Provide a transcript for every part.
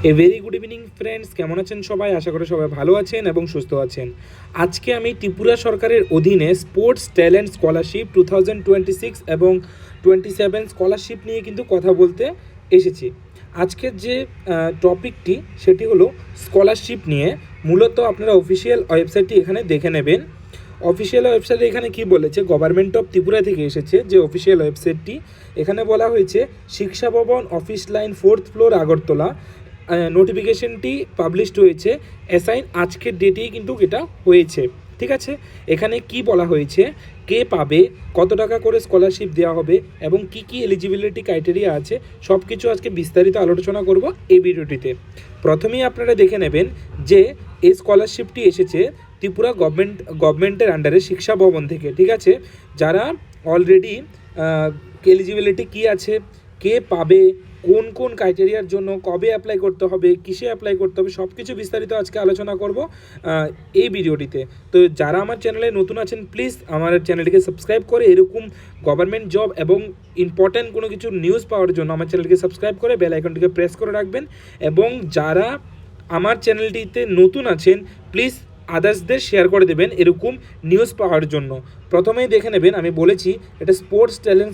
Very good evening friends, কেমন আছেন সবাই? আশা করি সবাই ভালো আছেন এবং সুস্থ আছেন। আজকে আমি ত্রিপুরা সরকারের অধীনে স্পোর্টস ট্যালেন্ট স্কলারশিপ 2026 এবং 27 স্কলারশিপ নিয়ে কিন্তু কথা বলতে এসেছি। আজকের যে টপিকটি সেটি হলো স্কলারশিপ নিয়ে। মূলত আপনারা অফিসিয়াল ওয়েবসাইটটি এখানে দেখে নেবেন। অফিসিয়াল ওয়েবসাইটে এখানে কি বলেছে, গভর্নমেন্ট অফ ত্রিপুরা থেকে এসেছে যে অফিসিয়াল ওয়েবসাইটটি। এখানে বলা হয়েছে Shiksha Bhavan, office line, 4th floor, Agartala. নোটিফিকেশনটি পাবলিশড হয়েছে, অ্যাসাইন আজকের ডেটেই কিন্তু এটা হয়েছে। ঠিক আছে, এখানে কি বলা হয়েছে, কে পাবে, কত টাকা করে স্কলারশিপ দেওয়া হবে এবং কি কি এলিজিবিলিটি ক্রাইটেরিয়া আছে, সব কিছু আজকে বিস্তারিত আলোচনা করব এই ভিডিওটিতে। প্রথমেই আপনারা দেখে নেবেন যে এই স্কলারশিপটি এসেছে ত্রিপুরা গভর্নমেন্টের আন্ডারে শিক্ষা ভবন থেকে। ঠিক আছে, যারা অলরেডি এলিজিবিলিটি কি আছে, কে পাবে, কোন কোন ক্রাইটেরিয়ার জন্য, কবে অ্যাপ্লাই করতে হবে, কিসে অ্যাপ্লাই করতে হবে, সব কিছু বিস্তারিত আজকে আলোচনা করব এই ভিডিওটিতে। তো যারা আমার চ্যানেলে নতুন আছেন, প্লিজ আমার চ্যানেলটিকে সাবস্ক্রাইব করে এরকম গভর্নমেন্ট জব এবং ইম্পর্ট্যান্ট কোনো কিছু নিউজ পাওয়ার জন্য আমার চ্যানেলটিকে সাবস্ক্রাইব করে বেল আইকনটিকে প্রেস করে রাখবেন। এবং যারা আমার চ্যানেলটিতে নতুন আছেন, প্লিজ আদার্সদের শেয়ার করে দেবেন এরকম নিউজ পাওয়ার জন্য। প্রথমেই দেখে নেবেন, আমি বলেছি এটা স্পোর্টস ট্যালেন্ট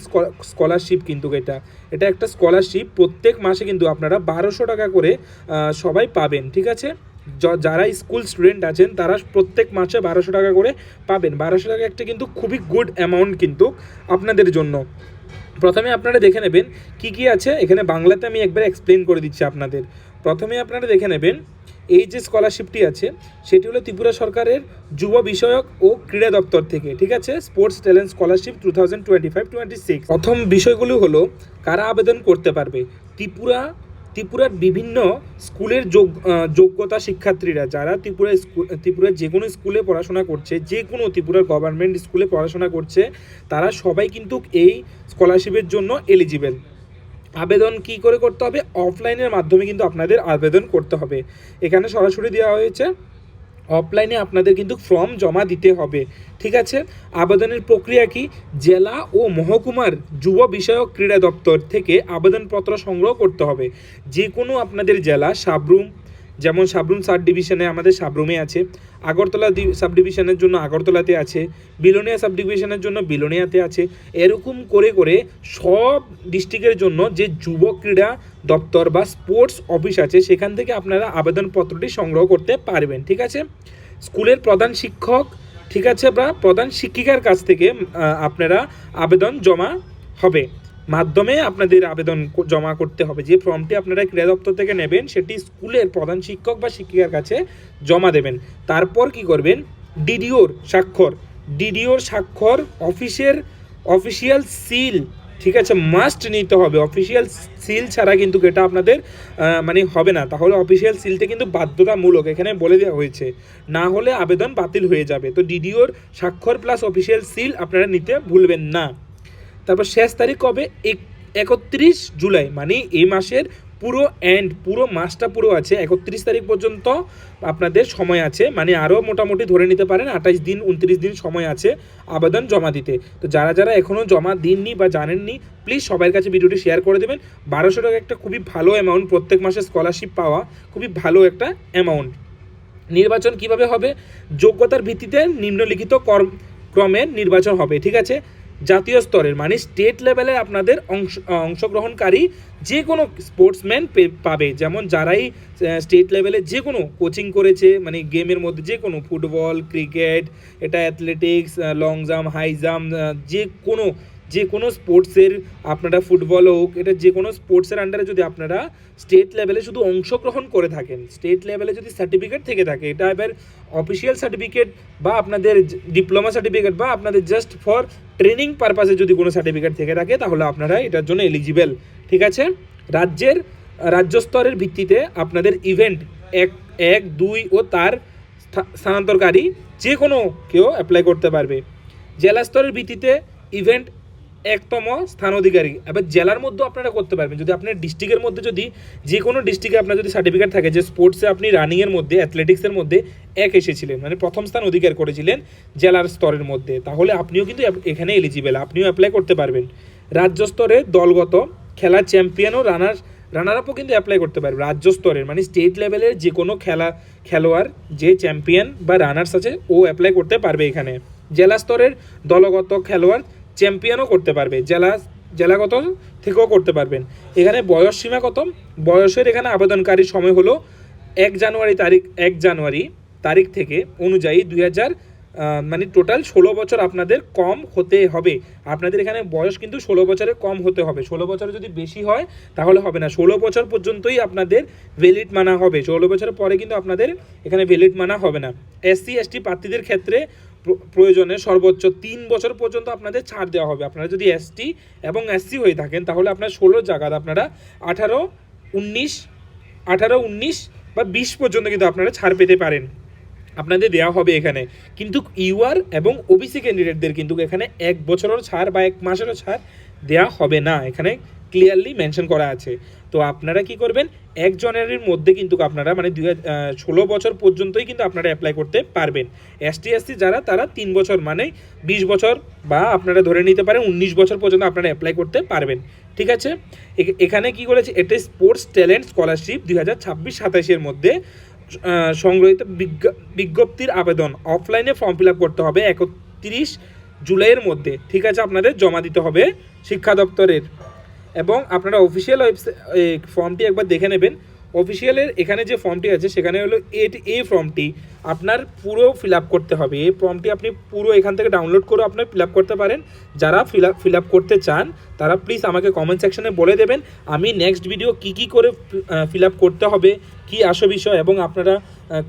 স্কলারশিপ, কিন্তু এটা একটা স্কলারশিপ। প্রত্যেক মাসে কিন্তু আপনারা 1200 টাকা করে সবাই পাবেন। ঠিক আছে, যারা স্কুল স্টুডেন্ট আছেন তারা প্রত্যেক মাসে 1200 টাকা করে পাবেন। 1200 টাকা একটা কিন্তু খুবই গুড অ্যামাউন্ট কিন্তু আপনাদের জন্য। প্রথমে আপনারা দেখে নেবেন কি কি আছে এখানে, বাংলাতে আমি একবার এক্সপ্লেন করে দিচ্ছি আপনাদের। প্রথমে আপনারা দেখে নেবেন এই যে স্কলারশিপটি আছে সেটি হলো ত্রিপুরা সরকারের যুব বিষয়ক ও ক্রীড়া দপ্তর থেকে। ঠিক আছে, স্পোর্টস ট্যালেন্ট স্কলারশিপ 2025-26। প্রথম বিষয়গুলো হলো কারা আবেদন করতে পারবে। ত্রিপুরার বিভিন্ন স্কুলের যোগ্যতা শিক্ষার্থীরা, যারা ত্রিপুরার যে কোনো স্কুলে পড়াশোনা করছে, যে কোনো ত্রিপুরার গভর্নমেন্ট স্কুলে পড়াশোনা করছে, তারা সবাই কিন্তু এই স্কলারশিপের জন্য এলিজিবল। আবেদন কি করে করতে হবে? অফলাইনের মাধ্যমে কিন্তু আপনাদের আবেদন করতে হবে। এখানে সরাসরি দেওয়া হয়েছে, অফলাইনে আপনাদের কিন্তু ফর্ম জমা দিতে হবে। ঠিক আছে, আবেদনের প্রক্রিয়া কি? জেলা ও মহকুমার যুব বিষয়ক ক্রীড়া দপ্তর থেকে আবেদনপত্র সংগ্রহ করতে হবে। যে কোনো আপনাদের জেলা, সাবরুম, যেমন সাবরুম সাব ডিভিশনে আমাদের সাবরুমে আছে, আগরতলা সাব ডিভিশনের জন্য আগরতলাতে আছে, বিলোনিয়া সাব ডিভিশনের জন্য বিলোনিয়াতে আছে। এরকম করে করে সব ডিস্ট্রিক্টের জন্য যে যুব ক্রীড়া দপ্তর বা স্পোর্টস অফিস আছে সেখান থেকে আপনারা আবেদনপত্রটি সংগ্রহ করতে পারবেন। ঠিক আছে, স্কুলের প্রধান শিক্ষক, ঠিক আছে, বা প্রধান শিক্ষিকার কাছ থেকে আপনারা আবেদন জমা হবে, মাধ্যমে আপনাদের আবেদন জমা করতে হবে। যে ফর্মটি আপনারা ক্রীড়া দপ্তর থেকে নেবেন সেটি স্কুলের প্রধান শিক্ষক বা শিক্ষিকার কাছে জমা দেবেন। তারপর কি করবেন? ডিডিওর স্বাক্ষর, অফিসিয়াল সিল, ঠিক আছে, মাস্ট নিতে হবে। অফিসিয়াল সিল ছাড়া কিন্তু এটা আপনাদের মানে হবে না। তাহলে অফিসিয়াল সিলটা কিন্তু বাধ্যতামূলক, এখানে বলে দেওয়া হয়েছে, না হলে আবেদন বাতিল হয়ে যাবে। তো ডিডিওর স্বাক্ষর প্লাস অফিসিয়াল সিল আপনারা নিতে ভুলবেন না। তারপর শেষ তারিখ কবে? 31 জুলাই, মানে এই মাসের পুরো মাসটা পুরো আছে, 31 তারিখ পর্যন্ত আপনাদের সময় আছে। মানে আরও মোটামুটি ধরে নিতে পারেন 28 দিন 29 দিন সময় আছে আবেদন জমা দিতে। তো যারা এখনও জমা দিননি বা জানেননি, প্লিজ সবার কাছে ভিডিওটি শেয়ার করে দেবেন। 1200 টাকা একটা খুবই ভালো অ্যামাউন্ট, প্রত্যেক মাসে স্কলারশিপ পাওয়া খুবই ভালো একটা অ্যামাউন্ট। নির্বাচন কিভাবে হবে? যোগ্যতার ভিত্তিতে নিম্নলিখিত ক্রমের নির্বাচন হবে। ঠিক আছে, জাতীয় স্তরের মানে স্টেট লেভেলে আপনাদের অংশগ্রহণকারী যে কোনো স্পোর্টসম্যান পাবে। যেমন যারাই স্টেট লেভেলে যে কোনো কোচিং করেছে, মানে গেমের মধ্যে যে কোনো ফুটবল, ক্রিকেট, এটা athletics, long jump, high jump, যে কোনো স্পোর্টসের আপনারা, ফুটবল হোক, এটা যে কোনো স্পোর্টসের আন্ডারে যদি আপনারা স্টেট লেভেলে শুধু অংশগ্রহণ করে থাকেন, স্টেট লেভেলে যদি সার্টিফিকেট থেকে থাকে, এটা এবার অফিসিয়াল সার্টিফিকেট বা আপনাদের ডিপ্লোমা সার্টিফিকেট বা আপনাদের জাস্ট ফর ট্রেনিং পারপাসে যদি কোনো সার্টিফিকেট থেকে থাকে, তাহলে আপনারা এটার জন্য এলিজিবল। ঠিক আছে, রাজ্য স্তরের ভিত্তিতে আপনাদের ইভেন্ট 1, 2 ও তার স্থানান্তরকারী যে কোনো কেউ অ্যাপ্লাই করতে পারবে। জেলা স্তরের ভিত্তিতে ইভেন্ট 1তম স্থান অধিকারী। এবার জেলার মধ্যেও আপনারা করতে পারবেন। যদি আপনার ডিস্ট্রিক্টের মধ্যে, যদি যে কোনো ডিস্ট্রিক্টে আপনার যদি সার্টিফিকেট থাকে যে স্পোর্টসে আপনি রানিংয়ের মধ্যে, অ্যাথলেটিক্সের মধ্যে 1 এসেছিলেন, মানে প্রথম স্থান অধিকার করেছিলেন জেলার স্তরের মধ্যে, তাহলে আপনিও কিন্তু এখানে এলিজিবল, আপনিও অ্যাপ্লাই করতে পারবেন। রাজ্য স্তরে দলগত খেলার চ্যাম্পিয়ন ও রানার আপও কিন্তু অ্যাপ্লাই করতে পারবে। রাজ্য স্তরের মানে স্টেট লেভেলের যে কোনো খেলোয়াড় যে চ্যাম্পিয়ন বা রানার্স আছে ও অ্যাপ্লাই করতে পারবে এখানে। জেলা স্তরের দলগত খেলোয়াড় চ্যাম্পিয়নও করতে পারবে, জেলাগত থেকেও করতে পারবেন। এখানে বয়স সীমা কত? বয়সের এখানে আবেদনকারীর সময় হলো 1 জানুয়ারি তারিখ থেকে অনুযায়ী 2000 মানে টোটাল 16 বছর আপনাদের কম হতে হবে। আপনাদের এখানে বয়স কিন্তু 16 বছরের কম হতে হবে। 16 বছরের যদি বেশি হয় তাহলে হবে না। 16 বছর পর্যন্তই আপনাদের ভ্যালিড মানা হবে। 16 বছরের পরে কিন্তু আপনাদের এখানে ভ্যালিড মানা হবে না। SC ST প্রার্থীদের ক্ষেত্রে প্রয়োজনে সর্বোচ্চ 3 বছর পর্যন্ত আপনাদের ছাড় দেওয়া হবে। আপনারা যদি ST এবং SC হয়ে থাকেন তাহলে আপনার 16 জায়গায় আপনারা 18, 19 বা 20 পর্যন্ত কিন্তু আপনারা ছাড় পেতে পারেন, আপনাদের দেওয়া হবে এখানে। কিন্তু ইউআর এবং ওবিসি ক্যান্ডিডেটদের কিন্তু এখানে 1 বছরের ছাড় বা 1 মাসেরও ছাড় দেওয়া হবে না, এখানে ক্লিয়ারলি মেনশন করা আছে। তো আপনারা কি করবেন, 1 জানুয়ারির মধ্যে কিন্তু আপনারা মানে 16 বছর পর্যন্তই কিন্তু আপনারা অ্যাপ্লাই করতে পারবেন। ST SC যারা তারা 3 বছর মানে 20 বছর বা আপনারা ধরে নিতে পারেন 19 বছর পর্যন্ত আপনারা অ্যাপ্লাই করতে পারবেন। ঠিক আছে, এখানে কি করেছে, এটা স্পোর্টস ট্যালেন্ট স্কলারশিপ 2026-27 মধ্যে সংগ্রহীত বিজ্ঞপ্তির আবেদন অফলাইনে ফর্ম ফিল আপ করতে হবে 31 জুলাইয়ের মধ্যে। ঠিক আছে, আপনাদের জমা দিতে হবে শিক্ষা দপ্তরের, এবং আপনারা অফিসিয়াল ফর্মটি একবার দেখে নেবেন। অফিসিয়ালের এখানে যে ফর্মটি আছে সেখানে হলো এই ফর্মটি আপনার পুরো ফিল আপ করতে হবে। এই ফর্মটি আপনি পুরো এখান থেকে ডাউনলোড করে আপনার ফিল আপ করতে পারেন। যারা ফিল আপ করতে চান তারা প্লিজ আমাকে কমেন্ট সেকশনে বলে দেবেন, আমি নেক্সট ভিডিও কি করে ফিল আপ করতে হবে, কি আসল বিষয় এবং আপনারা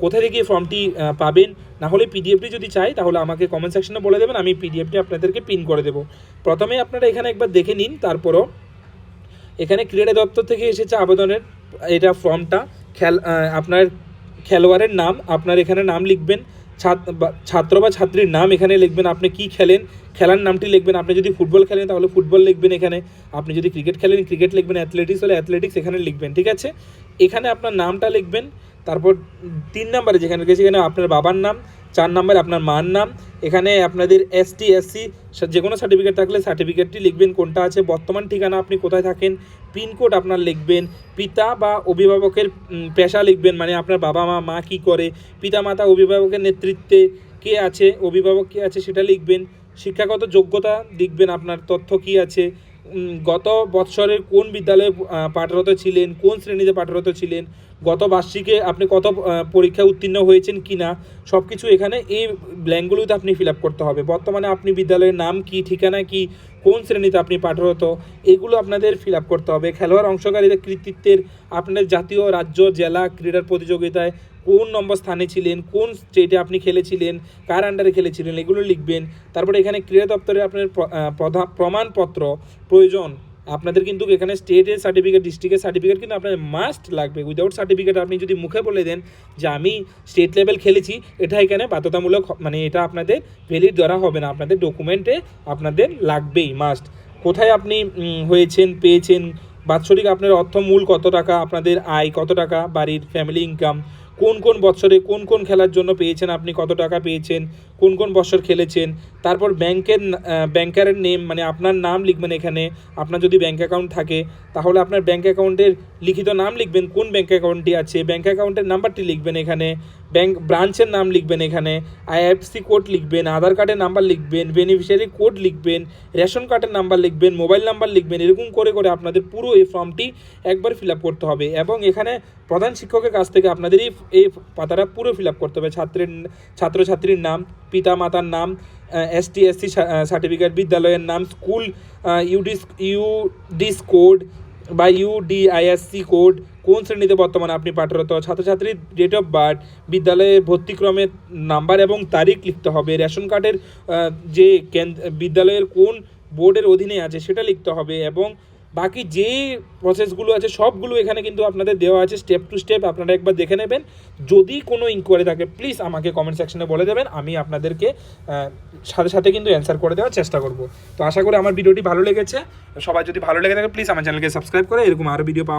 কোথা থেকে ফর্মটি পাবেন। না হলে পিডিএফটি যদি চাই তাহলে আমাকে কমেন্ট সেকশনে বলে দেবেন, আমি পিডিএফটি আপনাদেরকে পিন করে দেবো। প্রথমে আপনারা এখানে একবার দেখে নিন, তারপরও এখানে ক্রীড়া দপ্তর থেকে এসেছে আবেদনের এটা ফর্মটা। আপনার খেলোয়াড়ের নাম, আপনার এখানে নাম লিখবেন, ছাত্র বা ছাত্রীর নাম এখানে লিখবেন, আপনি কি খেলেন খেলার নামটি লিখবেন, আপনি যদি ফুটবল খেলেন তাহলে ফুটবল লিখবেন এখানে, আপনি যদি ক্রিকেট খেলেন ক্রিকেট লিখবেন, অ্যাথলেটিক্স হলে অ্যাথলেটিক্স এখানে লিখবেন। ঠিক আছে, এখানে আপনার নামটা লিখবেন। তারপর 3 নম্বরে যেখানে গেছে এখানে আপনার বাবার নাম, 4 নম্বরে আপনার মার নাম, এখানে আপনাদের ST SC যে কোনো সার্টিফিকেট থাকলে সার্টিফিকেটটি লিখবেন কোনটা আছে, বর্তমান ঠিকানা আপনি কোথায় থাকেন, পিনকোড আপনার লিখবেন, পিতা বা অভিভাবকের পেশা লিখবেন, মানে আপনার বাবা মা কী করে, পিতা মাতা অভিভাবকের নেতৃত্বে কে আছে, অভিভাবক কে আছে সেটা লিখবেন, শিক্ষাগত যোগ্যতা লিখবেন, আপনার তথ্য কি আছে, গত বৎসরের কোন বিদ্যালয়ে পাঠরত ছিলেন, কোন শ্রেণীতে পাঠরত ছিলেন, গত বার্ষিকে আপনি কত পরীক্ষায় উত্তীর্ণ হয়েছেন কি না, সব কিছু এখানে এই ব্ল্যাঙ্কগুলোতে আপনি ফিল আপ করতে হবে। বর্তমানে আপনি বিদ্যালয়ের নাম কি, ঠিকানা কি, কোন শ্রেণীতে আপনি পাঠরত, এগুলো আপনাদের ফিল আপ করতে হবে। খেলোয়াড় অংশকারীদের কৃতিত্বের আপনাদের জাতীয়, রাজ্য, জেলা ক্রীড়ার প্রতিযোগিতায় কোন নম্বর স্থানে ছিলেন, কোন স্টেটে আপনি খেলেছিলেন, কার আন্ডারে খেলেছিলেন, এগুলো লিখবেন। তারপরে এখানে ক্রীড়া দপ্তরে আপনার প্রমাণপত্র প্রয়োজন, আপনাদের কিন্তু এখানে স্টেটের সার্টিফিকেট, ডিস্ট্রিক্টের সার্টিফিকেট কিন্তু আপনার মাস্ট লাগবে। উইদাউট সার্টিফিকেট আপনি যদি মুখে বলে দেন যে আমি স্টেট লেভেল খেলেছি, এটা এখানে বাধ্যতামূলক, মানে এটা আপনাদের ভ্যালিড ধরা হবে না, আপনাদের ডকুমেন্টে আপনাদের লাগবেই মাস্ট। কোথায় আপনি হয়েছেন, পেয়েছেন, বাৎসরিক আপনার অর্থমূল কত টাকা, আপনাদের আয় কত টাকা, বাড়ির ফ্যামিলি ইনকাম, কোন বছরে কোন খেলার জন্য পেয়েছেন, আপনি কত টাকা পেয়েছেন, কোন বছর খেলেছেন। তারপর ব্যাংকারের নেম, মানে আপনার নাম লিখবেন এখানে, আপনার যদি ব্যাঙ্ক অ্যাকাউন্ট থাকে তাহলে আপনার ব্যাঙ্ক অ্যাকাউন্টের লিখিত নাম লিখবেন, কোন ব্যাঙ্ক অ্যাকাউন্টটি আছে, ব্যাঙ্ক অ্যাকাউন্টের নাম্বারটি লিখবেন এখানে, ব্যাঙ্ক ব্রাঞ্চের নাম লিখবেন এখানে, IFSC কোড লিখবেন, আধার কার্ডের নাম্বার লিখবেন, বেনিফিশিয়ারি কোড লিখবেন, রেশন কার্ডের নাম্বার লিখবেন, মোবাইল নাম্বার লিখবেন। এরকম করে আপনাদের পুরো এই ফর্মটি একবার ফিল আপ করতে হবে, এবং এখানে প্রধান শিক্ষকের কাছ থেকে আপনাদের এই পাতাটা পুরো ফিল আপ করতে হবে। ছাত্রছাত্রীর নাম, পিতা মাতার নাম, ST SC সার্টিফিকেট, বিদ্যালয়ের নাম, স্কুল ইউডিস কোড বা UDISC কোড, কোন শ্রেণীতে বর্তমানে আপনি পাঠরত, ছাত্রছাত্রীর ডেট অফ বার্থ, বিদ্যালয়ের ভর্তিক্রমের নাম্বার এবং তারিখ লিখতে হবে, রেশন কার্ডের যে বিদ্যালয়ের কোন বোর্ডের অধীনে আছে সেটা লিখতে হবে, এবং বাকি যে প্রসেসগুলো আছে সবগুলো এখানে কিন্তু আপনাদের দেওয়া আছে স্টেপ টু স্টেপ, আপনারা একবার দেখে নেবেন। যদি কোনো ইনকোয়ারি থাকে প্লিজ আমাকে কমেন্ট সেকশনে বলে দেবেন, আমি আপনাদেরকে সাথে কিন্তু অ্যান্সার করে দেওয়ার চেষ্টা করব। তো আশা করি আমার ভিডিওটি ভালো লেগেছে, সবাই যদি ভালো লেগে থাকে প্লিজ আমার চ্যানেলকে সাবস্ক্রাইব করে এরকম আরও ভিডিও পাওয়া